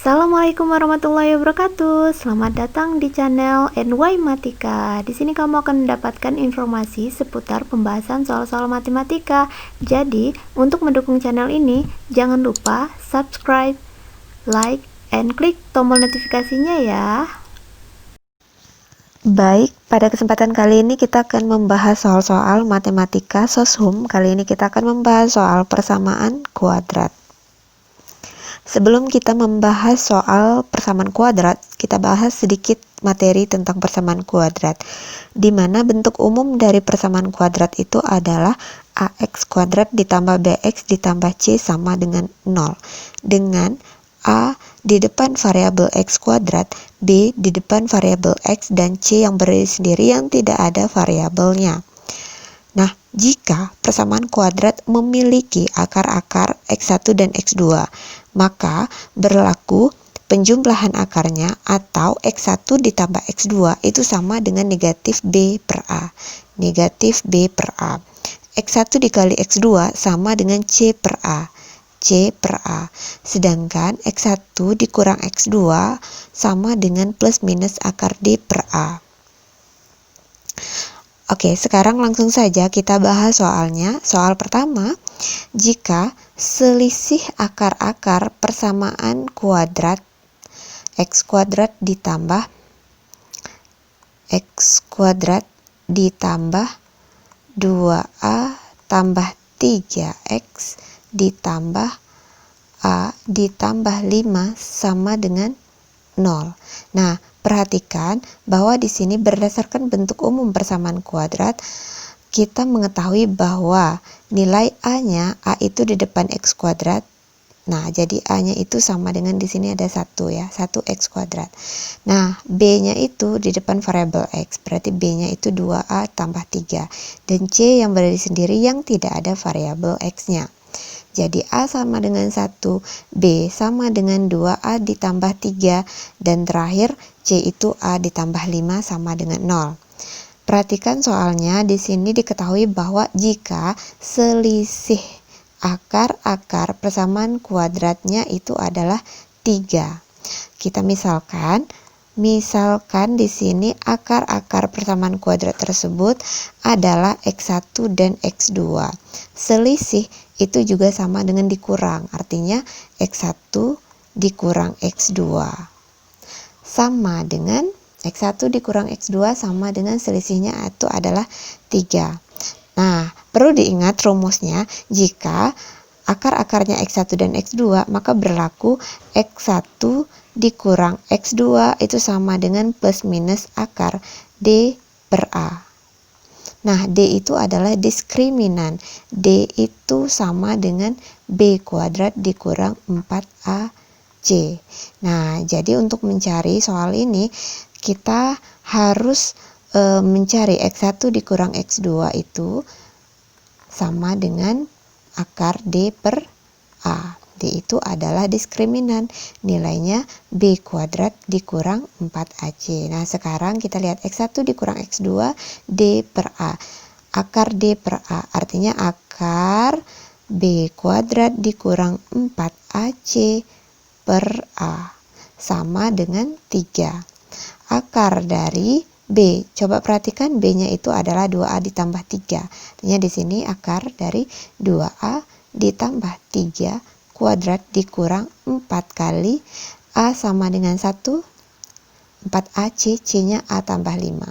Assalamualaikum warahmatullahi wabarakatuh. Selamat datang di channel NY Matika. Di sini kamu akan mendapatkan informasi seputar pembahasan soal-soal matematika. Jadi, untuk mendukung channel ini, jangan lupa subscribe, like, and klik tombol notifikasinya ya. Baik, pada kesempatan kali ini kita akan membahas soal-soal matematika soshum. Kali ini kita akan membahas soal persamaan kuadrat. Sebelum kita membahas soal persamaan kuadrat, kita bahas sedikit materi tentang persamaan kuadrat, di mana bentuk umum dari persamaan kuadrat itu adalah ax kuadrat ditambah bx ditambah c sama dengan 0, dengan a di depan variabel x kuadrat, b di depan variabel x, dan c yang berdiri sendiri yang tidak ada variabelnya. Nah, jika persamaan kuadrat memiliki akar-akar x1 dan x2, maka berlaku penjumlahan akarnya atau x1 ditambah x2 itu sama dengan negatif b per a. Negatif b per a. x1 dikali x2 sama dengan c per a. C per a. Sedangkan x1 dikurang x2 sama dengan plus minus akar d per a. Oke, sekarang langsung saja kita bahas soalnya. Soal pertama, jika selisih akar-akar persamaan kuadrat x kuadrat ditambah 2a tambah 3x ditambah a ditambah 5 sama dengan 0. Nah, perhatikan bahwa di sini berdasarkan bentuk umum persamaan kuadrat, kita mengetahui bahwa nilai a-nya, a itu di depan x kuadrat. Nah, jadi a-nya itu sama dengan di sini ada 1 ya, 1x kuadrat. Nah, b-nya itu di depan variabel x, berarti b-nya itu 2a tambah 3. Dan c yang berdiri sendiri yang tidak ada variabel x-nya. Jadi A sama dengan 1, B sama dengan 2A ditambah 3, dan terakhir C itu A ditambah 5 sama dengan 0. Perhatikan soalnya di sini diketahui bahwa jika selisih akar-akar persamaan kuadratnya itu adalah 3. Kita misalkan di sini akar-akar persamaan kuadrat tersebut adalah x1 dan x2. Selisih itu juga sama dengan dikurang, artinya x1 dikurang x2 sama dengan x1 dikurang x2 sama dengan selisihnya itu adalah 3. Nah, perlu diingat rumusnya, jika akar-akarnya x1 dan x2 maka berlaku x1 dikurang x2 itu sama dengan plus minus akar d per a. Nah, D itu adalah diskriminan. D itu sama dengan B kuadrat dikurang 4AC. Nah, jadi untuk mencari soal ini, kita harus mencari X1 dikurang X2 itu sama dengan akar D per A. D itu adalah diskriminan, nilainya B kuadrat dikurang 4AC. Nah, sekarang kita lihat X1 dikurang X2, D per A. Akar D per A, artinya akar B kuadrat dikurang 4AC per A, sama dengan 3. Akar dari B, coba perhatikan B-nya itu adalah 2A ditambah 3. Artinya di sini akar dari 2A ditambah 3 kuadrat dikurang 4 kali A sama dengan 1, 4AC, C-nya A tambah 5.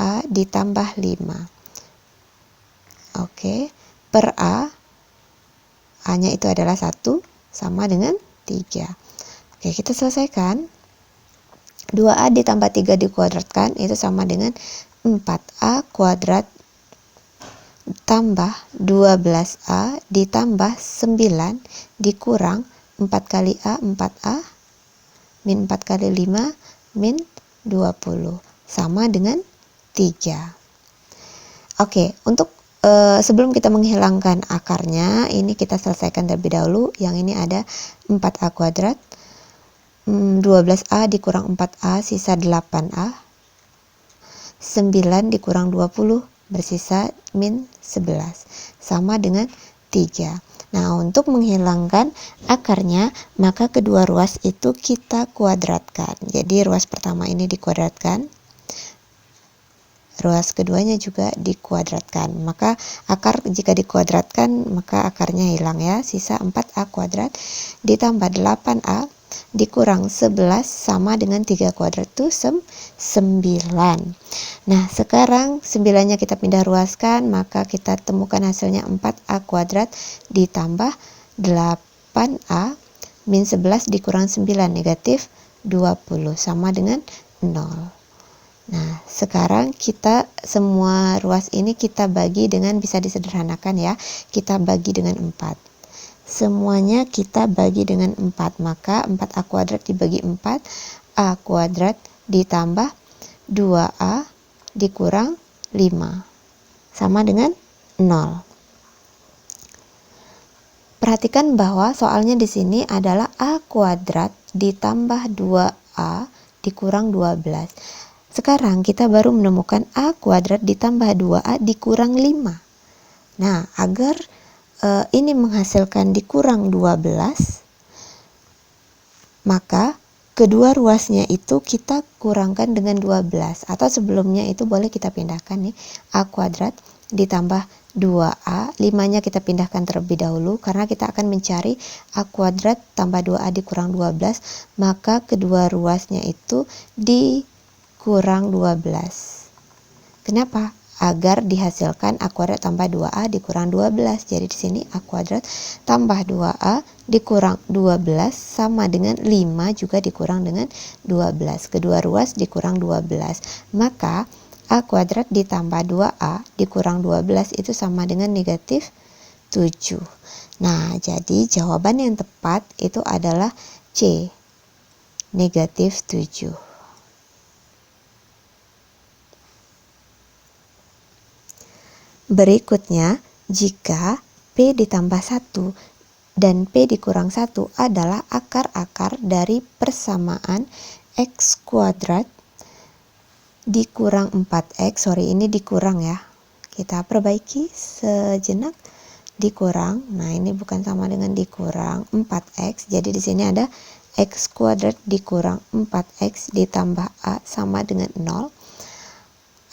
A ditambah 5. Oke, per A, A-nya itu adalah 1, sama dengan 3. Oke, kita selesaikan. 2A ditambah 3 dikuadratkan, itu sama dengan 4A kuadrat tambah 12A ditambah 9 dikurang 4 kali A, 4A, min 4 kali 5, min 20, sama dengan 3. Oke, untuk sebelum kita menghilangkan akarnya, ini kita selesaikan terlebih dahulu. Yang ini ada 4A kuadrat, 12A dikurang 4A, sisa 8A, 9 dikurang 20, bersisa min 11, sama dengan 3. Nah, untuk menghilangkan akarnya, maka kedua ruas itu kita kuadratkan. Jadi ruas pertama ini dikuadratkan, ruas keduanya juga dikuadratkan. Maka akar jika dikuadratkan, maka akarnya hilang ya. Sisa 4A kuadrat ditambah 8A dikurang 11 sama dengan 3 kuadrat itu 9. Nah, sekarang 9-nya kita pindah ruaskan, maka kita temukan hasilnya 4A kuadrat ditambah 8A min 11 dikurang 9 negatif 20 sama dengan 0. Nah, sekarang kita semua ruas ini kita bagi dengan, bisa disederhanakan ya, kita bagi dengan 4. Semuanya kita bagi dengan 4, maka 4A kuadrat dibagi 4, A kuadrat ditambah 2A dikurang 5 sama dengan 0. Perhatikan bahwa soalnya di sini adalah A kuadrat ditambah 2A dikurang 12. Sekarang kita baru menemukan A kuadrat ditambah 2A dikurang 5. Nah, agar ini menghasilkan dikurang 12, maka kedua ruasnya itu kita kurangkan dengan 12, atau sebelumnya itu boleh kita pindahkan nih, A kuadrat ditambah 2A, 5-nya kita pindahkan terlebih dahulu karena kita akan mencari A kuadrat tambah 2A dikurang 12, maka kedua ruasnya itu dikurang 12. Kenapa? Agar dihasilkan A kuadrat tambah 2A dikurang 12. Jadi di sini A kuadrat tambah 2A dikurang 12 sama dengan 5 juga dikurang dengan 12. Kedua ruas dikurang 12. Maka A kuadrat ditambah 2A dikurang 12 itu sama dengan negatif 7. Nah, jadi jawaban yang tepat itu adalah C, negatif 7. Berikutnya, jika P ditambah 1 dan P dikurang 1 adalah akar-akar dari persamaan X kuadrat dikurang 4X, ini dikurang ya. Kita perbaiki sejenak, dikurang. Nah, ini bukan sama dengan dikurang 4X. Jadi di sini ada X kuadrat dikurang 4X ditambah A sama dengan 0.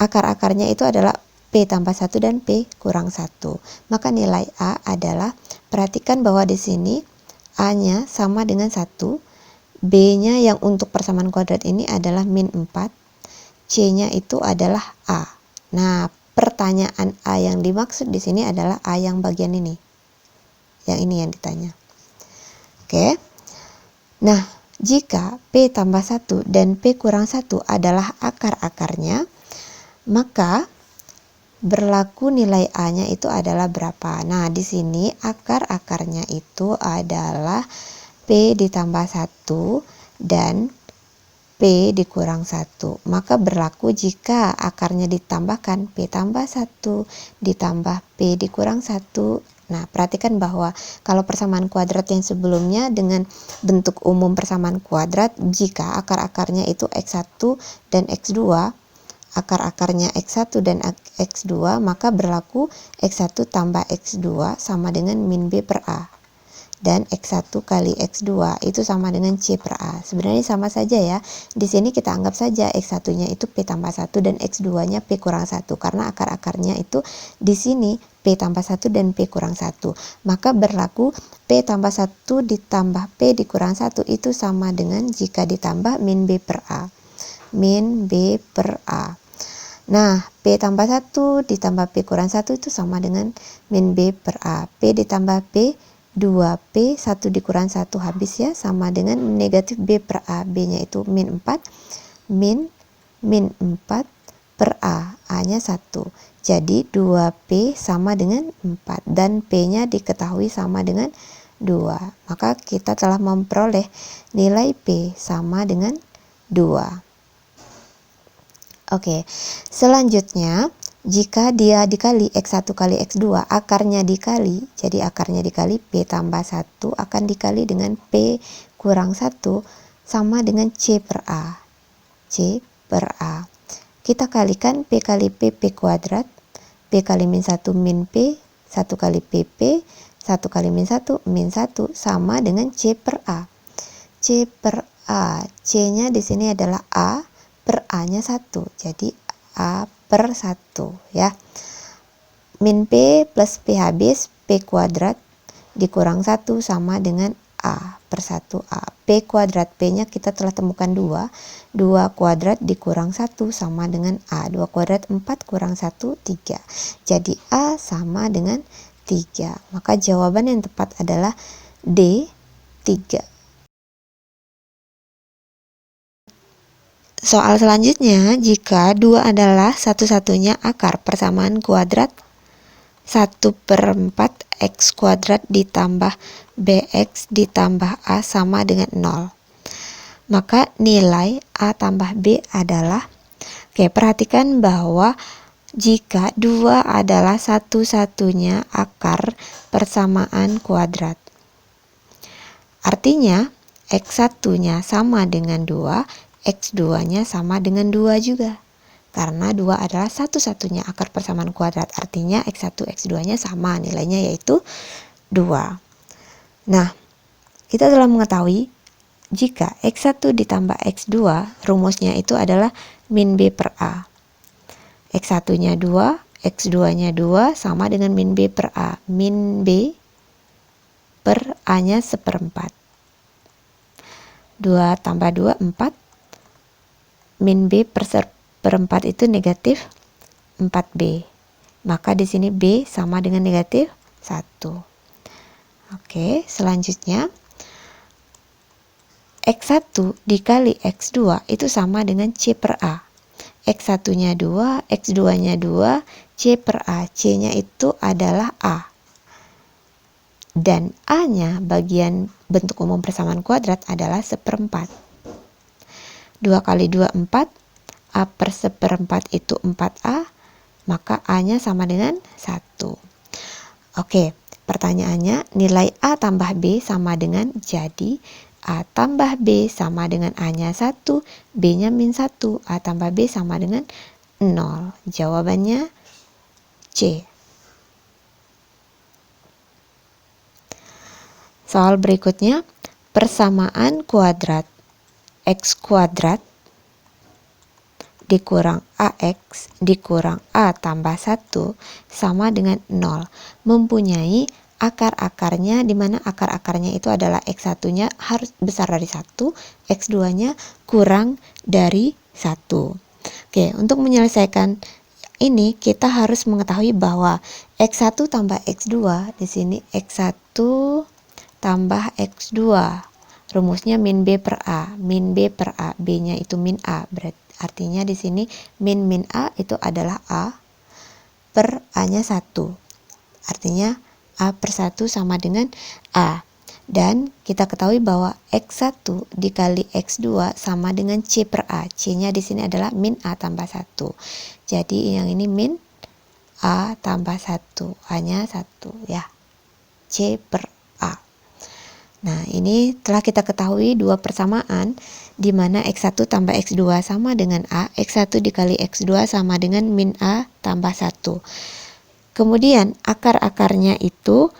Akar-akarnya itu adalah P tambah 1 dan P kurang 1. Maka nilai A adalah, perhatikan bahwa di sini A-nya sama dengan 1, B-nya yang untuk persamaan kuadrat ini adalah min 4, C-nya itu adalah A. Nah, pertanyaan A yang dimaksud di sini adalah A yang bagian ini. Yang ini yang ditanya. Oke. Nah, jika P tambah 1 dan P kurang 1 adalah akar-akarnya, maka berlaku nilai A-nya itu adalah berapa? Nah, di sini akar-akarnya itu adalah P ditambah 1 dan P dikurang 1. Maka berlaku jika akarnya ditambahkan P tambah 1 ditambah P dikurang 1. Nah, perhatikan bahwa kalau persamaan kuadrat yang sebelumnya dengan bentuk umum persamaan kuadrat, jika akar-akarnya itu X1 dan X2, akar-akarnya X1 dan X2, maka berlaku X1 tambah X2 sama dengan min B per A. Dan X1 kali X2 itu sama dengan C per A. Sebenarnya sama saja ya. Di sini kita anggap saja X1-nya itu P tambah 1 dan X2-nya P kurang 1. Karena akar-akarnya itu di sini P tambah 1 dan P kurang 1. Maka berlaku P tambah 1 ditambah P dikurang 1 itu sama dengan jika ditambah min B per A. Min B per A. Nah, P tambah 1 ditambah P kurang 1 itu sama dengan min B per A. P ditambah P, 2P, 1 dikurang 1 habis ya, sama dengan negatif B per A. B-nya itu min 4, min 4 per A. A-nya 1. Jadi 2P sama dengan 4. Dan P-nya diketahui sama dengan 2. Maka kita telah memperoleh nilai P sama dengan 2. Oke, selanjutnya jika dia dikali X1 kali X2, akarnya dikali, jadi akarnya dikali P tambah 1 akan dikali dengan P kurang 1 sama dengan C per A. C per A. Kita kalikan P kali P, P kuadrat, P kali min 1 min P, 1 kali PP, 1 kali min 1 sama dengan C per A. C per A, C-nya di sini adalah A, per A-nya 1. Jadi A per 1 ya. Min P plus P habis, P kuadrat dikurang 1 sama dengan A per 1A. P kuadrat, P-nya kita telah temukan 2. 2 kuadrat dikurang 1 sama dengan A. 2 kuadrat 4 kurang 1, 3. Jadi A sama dengan 3. Maka jawaban yang tepat adalah D, 3. Soal selanjutnya, jika 2 adalah satu-satunya akar persamaan kuadrat 1/4 X kuadrat ditambah BX ditambah A sama dengan 0. Maka nilai A tambah B adalah, perhatikan bahwa jika 2 adalah satu-satunya akar persamaan kuadrat, artinya X1-nya sama dengan 2, X2-nya sama dengan 2 juga. Karena 2 adalah satu-satunya akar persamaan kuadrat, artinya X1, X2-nya sama nilainya, yaitu 2. Nah, kita telah mengetahui jika X1 ditambah X2, rumusnya itu adalah min B per A. X1-nya 2, X2-nya 2 sama dengan min B per A. Min B per A-nya 1/4. 2 tambah 2, 4. Min B per 1/4 itu negatif 4B. Maka di sini B sama dengan negatif 1. Oke, selanjutnya X1 dikali X2 itu sama dengan C per A. X1-nya 2, X2-nya 2, C per A. C-nya itu adalah A. Dan A-nya bagian bentuk umum persamaan kuadrat adalah 1/4. 2 kali 2, 4. A per 1/4 itu 4A, maka A-nya sama dengan 1. Oke, pertanyaannya nilai A tambah B sama dengan, jadi A tambah B sama dengan A-nya 1, B-nya min 1, A tambah B sama dengan 0. Jawabannya C. Soal berikutnya, persamaan kuadrat X kuadrat dikurang AX dikurang A tambah 1 sama dengan 0. Mempunyai akar-akarnya, di mana akar-akarnya itu adalah X1-nya harus besar dari 1, X2-nya kurang dari 1. Oke, untuk menyelesaikan ini kita harus mengetahui bahwa X1 tambah X2, di sini X1 tambah X2. Rumusnya min B per A. Min B per A, B-nya itu min A. Artinya di sini min A itu adalah A per A-nya 1. Artinya A per 1 sama dengan A. Dan kita ketahui bahwa X1 dikali X2 sama dengan C per A. C-nya di sini adalah min A tambah 1. Jadi yang ini min A tambah 1. A-nya 1 ya. C per A. Nah, ini telah kita ketahui dua persamaan di mana X1 tambah X2 sama dengan A, X1 dikali X2 sama dengan min A tambah 1. Kemudian akar-akarnya itu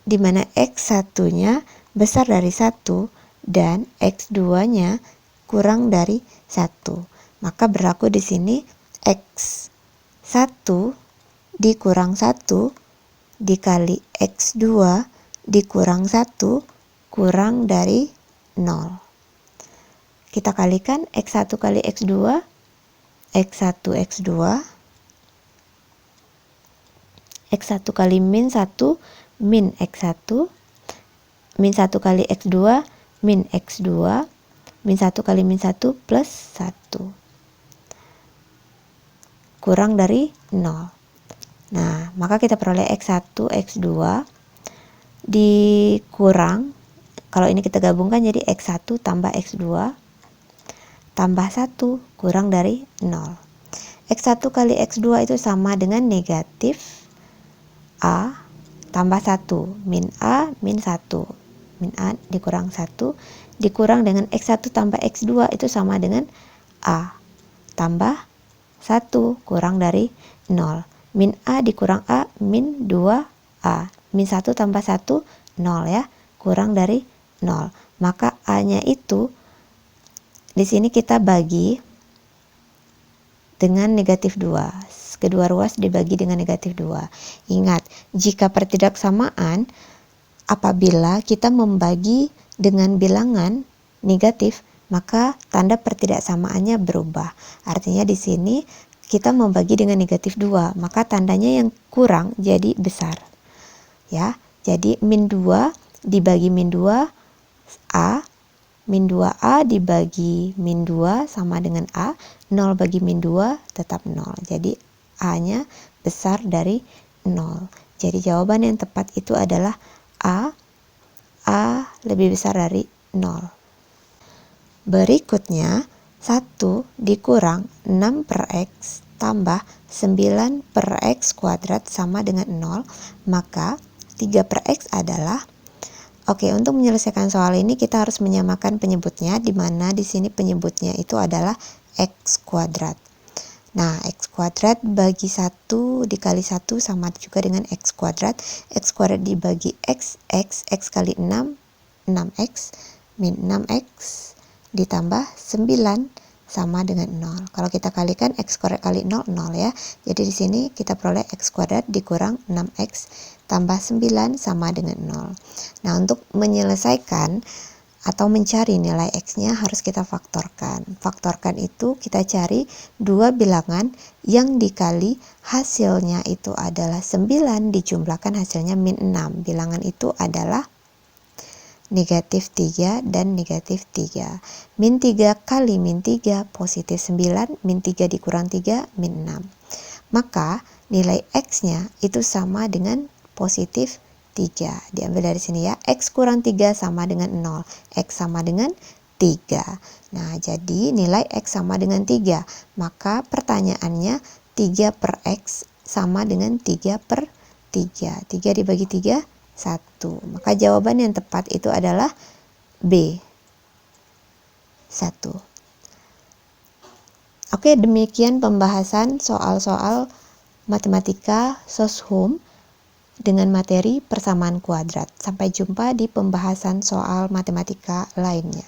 di mana X1-nya besar dari 1 dan X2-nya kurang dari 1. Maka berlaku di sini X1 dikurang 1 dikali X2 dikurang 1 kurang dari 0. Kita kalikan X1 kali X2, X1 X2, X1 kali min 1, min X1, min 1 kali X2, min X2, min 1 kali min 1 plus 1. Kurang dari 0. Nah, maka kita peroleh X1, X2 dikurang, kalau ini kita gabungkan jadi X1 tambah X2 tambah 1 kurang dari 0. X1 kali X2 itu sama dengan negatif A tambah 1, min A min 1. Min A dikurang 1 dikurang dengan X1 tambah X2 itu sama dengan A tambah 1 kurang dari 0. min A dikurang A, min 2A. Min 1 tambah 1, 0 ya. Kurang dari 0. Maka A-nya itu di sini kita bagi dengan negatif 2. Kedua ruas dibagi dengan negatif 2. Ingat, jika pertidaksamaan apabila kita membagi dengan bilangan negatif, maka tanda pertidaksamaannya berubah. Artinya di sini kita membagi dengan negatif 2, maka tandanya yang kurang jadi besar. Ya, jadi min 2 dibagi min 2 A, min 2A dibagi min 2 sama dengan A, 0 bagi min 2 tetap 0. Jadi A-nya besar dari 0. Jadi jawaban yang tepat itu adalah A lebih besar dari 0. Berikutnya, 1 dikurang 6 per X tambah 9 per X kuadrat sama dengan 0, maka 3 per X adalah, oke, untuk menyelesaikan soal ini kita harus menyamakan penyebutnya, di mana di sini penyebutnya itu adalah X kuadrat. Nah, X kuadrat bagi 1 dikali 1 sama juga dengan X kuadrat. X kuadrat dibagi X kali 6, 6X, min 6X ditambah 9 sama dengan 0. Kalau kita kalikan X kuadrat kali 0, 0 ya. Jadi di sini kita peroleh X kuadrat dikurang 6X tambah 9 sama dengan 0. Nah, untuk menyelesaikan atau mencari nilai X-nya harus kita faktorkan. Faktorkan itu kita cari dua bilangan yang dikali hasilnya itu adalah 9 dijumlahkan hasilnya min 6. Bilangan itu adalah negatif 3 dan negatif 3. Min 3 kali min 3 positif 9, min 3 dikurang 3, min 6. Maka nilai X-nya itu sama dengan positif 3. Diambil dari sini ya, X kurang 3 sama dengan 0. X sama dengan 3. Nah, jadi nilai X sama dengan 3. Maka pertanyaannya 3 per X sama dengan 3 per 3. 3 dibagi 3, 1. Maka jawaban yang tepat itu adalah B, 1. Oke, demikian pembahasan soal-soal matematika soshum dengan materi persamaan kuadrat. Sampai jumpa di pembahasan soal matematika lainnya.